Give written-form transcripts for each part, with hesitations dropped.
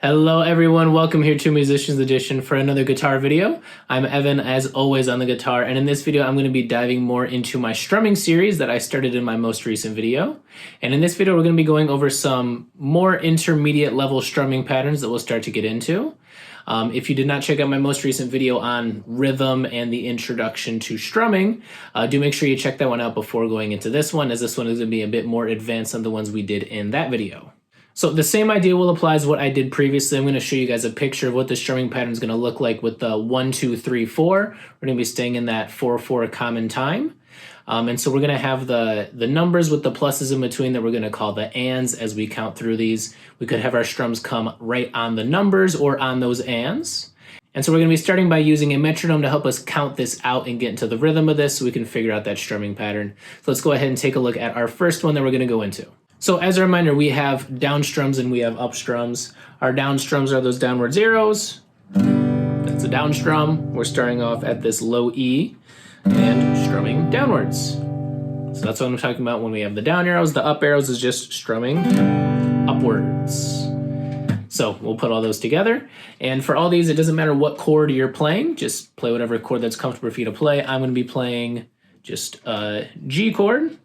Hello everyone, welcome here to Musicians Edition for another guitar video. I'm Evan, as always, on the guitar, and in this video I'm going to be diving more into my strumming series that I started in my most recent video. And in this video we're going to be going over some more intermediate level strumming patterns that we'll start to get into. If you did not check out my most recent video on rhythm and the introduction to strumming, do make sure you check that one out before going into this one, as this one is going to be a bit more advanced than the ones we did in that video. So the same idea will apply as what I did previously. I'm going to show you guys a picture of what the strumming pattern is going to look like with the 1, 2, 3, 4. We're going to be staying in that 4/4 common time. And so we're going to have the numbers with the pluses in between that we're going to call the ands as we count through these. We could have our strums come right on the numbers or on those ands. And so we're going to be starting by using a metronome to help us count this out and get into the rhythm of this so we can figure out that strumming pattern. So let's go ahead and take a look at our first one that we're going to go into. So as a reminder, we have down strums and we have up strums. Our down strums are those downward zeros. That's a down strum. We're starting off at this low E and strumming downwards. So that's what I'm talking about when we have the down arrows. The up arrows is just strumming upwards. So we'll put all those together. And for all these, it doesn't matter what chord you're playing. Just play whatever chord that's comfortable for you to play. I'm going to be playing just a G chord.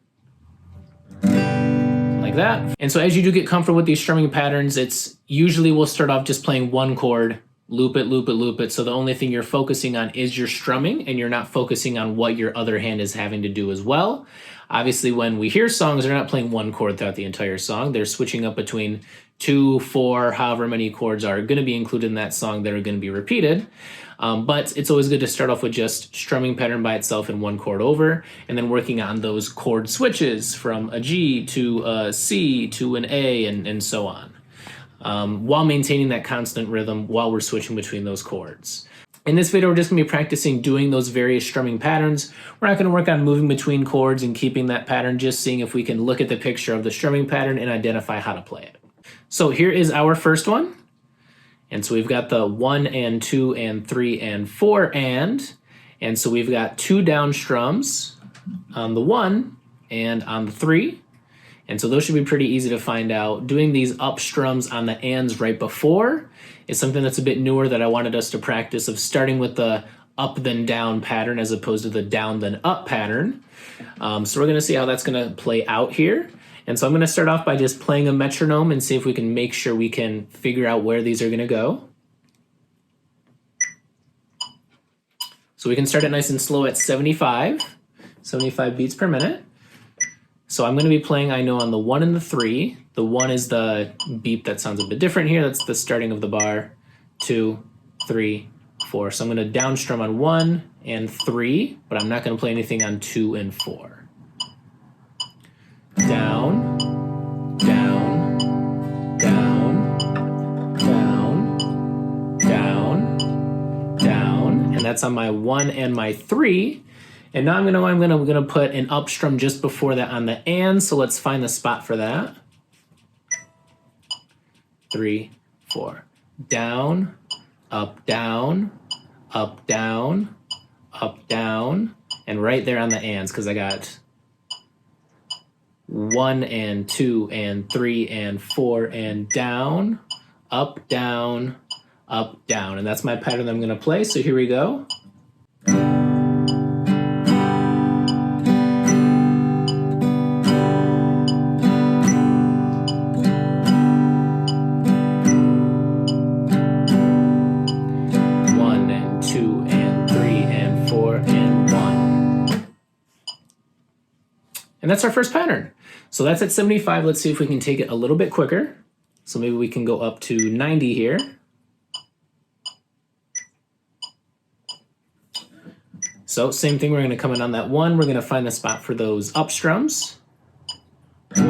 Like that. And so as you do get comfortable with these strumming patterns, it's usually we'll start off just playing one chord, loop it, loop it, loop it. So the only thing you're focusing on is your strumming and you're not focusing on what your other hand is having to do as well. Obviously, when we hear songs, they're not playing one chord throughout the entire song. They're switching up between 2, 4, however many chords are going to be included in that song that are going to be repeated. But it's always good to start off with just strumming pattern by itself in one chord over, and then working on those chord switches from a G to a C to an A and so on, while maintaining that constant rhythm while we're switching between those chords. In this video, we're just going to be practicing doing those various strumming patterns. We're not going to work on moving between chords and keeping that pattern, just seeing if we can look at the picture of the strumming pattern and identify how to play it. So here is our first one. And so we've got the 1 and 2 and 3 and 4 and so we've got 2 down strums on the 1 and on the 3. And so those should be pretty easy to find out. Doing these up strums on the ands right before is something that's a bit newer that I wanted us to practice, of starting with the up then down pattern as opposed to the down then up pattern. So we're going to see how that's going to play out here. And so I'm going to start off by just playing a metronome and see if we can make sure we can figure out where these are going to go. So we can start it nice and slow at 75 beats per minute. So I'm going to be playing, I know, on the 1 and the 3. The 1 is the beep that sounds a bit different here. That's the starting of the bar. 2, 3, 4. So I'm going to down strum on 1 and 3, but I'm not going to play anything on 2 and 4. Down, down, down, down, down, down, and that's on my 1 and my 3. And now I'm gonna put an up strum just before that on the and. So let's find the spot for that. 3, 4, down, up, down, up, down, up, down, and right there on the ands because I got 1 and 2 and 3 and 4 and down, up, down, up, down. And that's my pattern that I'm going to play. So here we go. One and 2 and 3 and 4 and 1. And that's our first pattern. So that's at 75. Let's see if we can take it a little bit quicker. So maybe we can go up to 90 here. So same thing, we're going to come in on that 1. We're going to find the spot for those up strums. 1.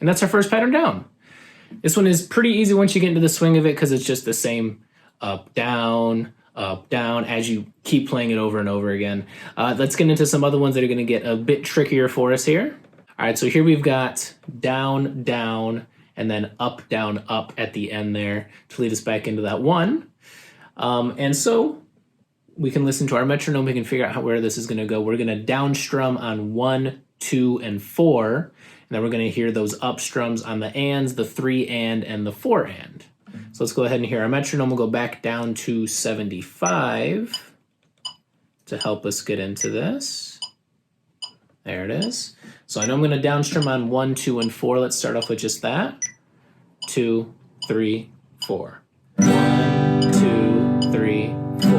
And that's our first pattern down. This one is pretty easy once you get into the swing of it because it's just the same up, down, as you keep playing it over and over again. Let's get into some other ones that are going to get a bit trickier for us here. All right, so here we've got down, down, and then up, down, up at the end there to lead us back into that 1. And so we can listen to our metronome, we can figure out where this is going to go. We're going to down strum on 1, 2, and 4, and then we're going to hear those up strums on the ands, the 3 and the 4 and. So let's go ahead and hear our metronome. We'll go back down to 75 to help us get into this. There it is. So I know I'm going to down strum on 1, 2, and 4. Let's start off with just that. 2, 3, 4. 1, 2, 3, 4.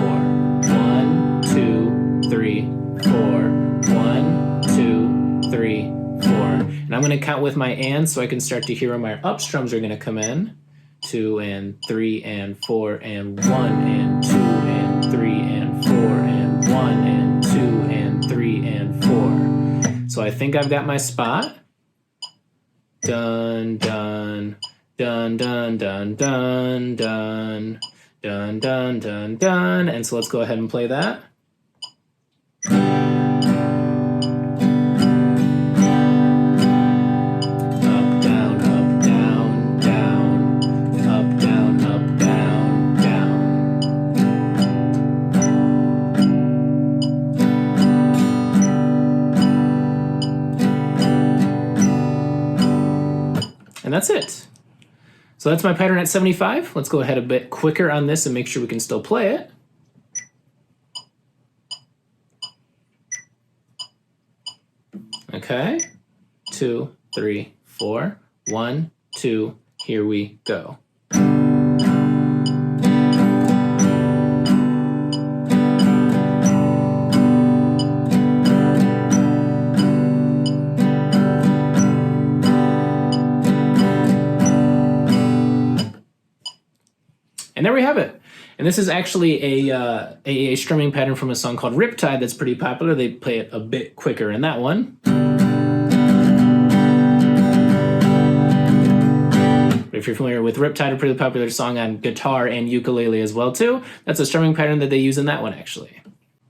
1, 2, 3, 4. 1, 2, 3, 4. And I'm going to count with my and so I can start to hear where my up strums are going to come in. 2 and 3 and 4 and 1 and 2 and 3 and 4 and 1 and 2 and 3 and 4. So I think I've got my spot. Dun, dun, dun, dun, dun, dun, dun, dun, dun, dun, dun. And so let's go ahead and play that. And that's it. So that's my pattern at 75. Let's go ahead a bit quicker on this and make sure we can still play it. Okay, 2, 3, 4, 1, 2, here we go. And there we have it. And this is actually a strumming pattern from a song called Riptide that's pretty popular. They play it a bit quicker in that one. But if you're familiar with Riptide, a pretty popular song on guitar and ukulele as well too, that's a strumming pattern that they use in that one actually.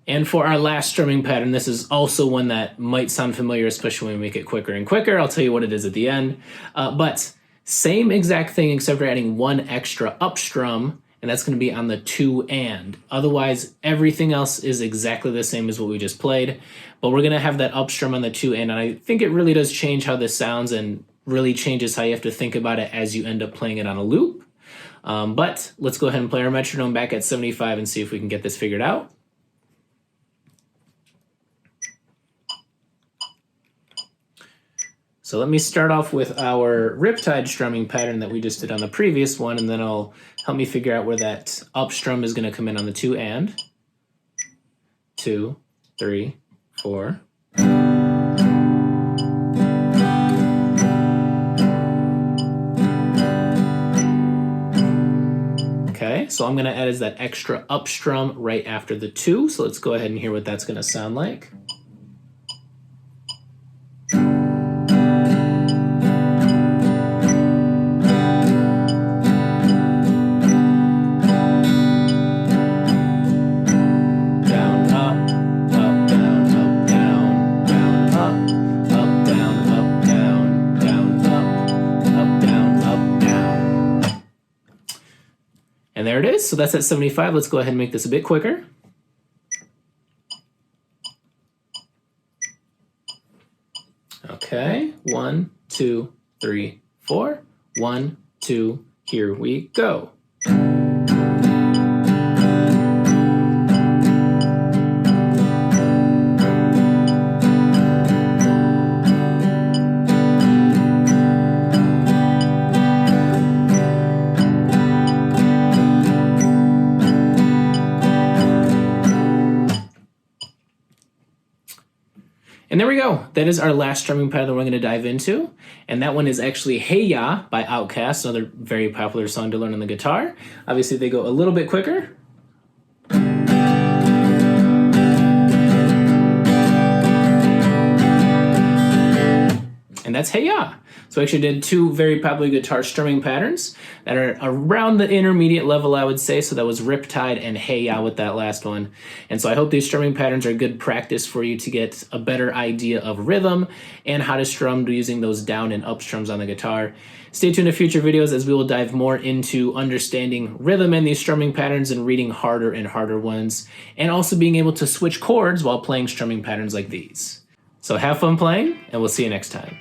And for our last strumming pattern, this is also one that might sound familiar, especially when we make it quicker and quicker. I'll tell you what it is at the end. But same exact thing, except we're adding one extra up strum, and that's going to be on the 2 and. Otherwise, everything else is exactly the same as what we just played, but we're going to have that up strum on the 2 and I think it really does change how this sounds and really changes how you have to think about it as you end up playing it on a loop. But let's go ahead and play our metronome back at 75 and see if we can get this figured out. So let me start off with our Riptide strumming pattern that we just did on the previous one, and then I'll help me figure out where that up strum is going to come in on the 2 and. 2, 3, 4. Okay, so I'm going to add is that extra up strum right after the 2. So let's go ahead and hear what that's going to sound like. And there it is. So that's at 75. Let's go ahead and make this a bit quicker. Okay, 1, 2, 3, 4. 1, 2, here we go. And there we go. That is our last strumming pattern that we're going to dive into. And that one is actually Hey Ya by Outkast, another very popular song to learn on the guitar. Obviously, they go a little bit quicker. And that's Hey Ya. So I actually did 2 very popular guitar strumming patterns that are around the intermediate level, I would say. So that was Riptide and Hey Ya with that last one. And so I hope these strumming patterns are good practice for you to get a better idea of rhythm and how to strum using those down and up strums on the guitar. Stay tuned to future videos as we will dive more into understanding rhythm in these strumming patterns and reading harder and harder ones, and also being able to switch chords while playing strumming patterns like these. So have fun playing, and we'll see you next time.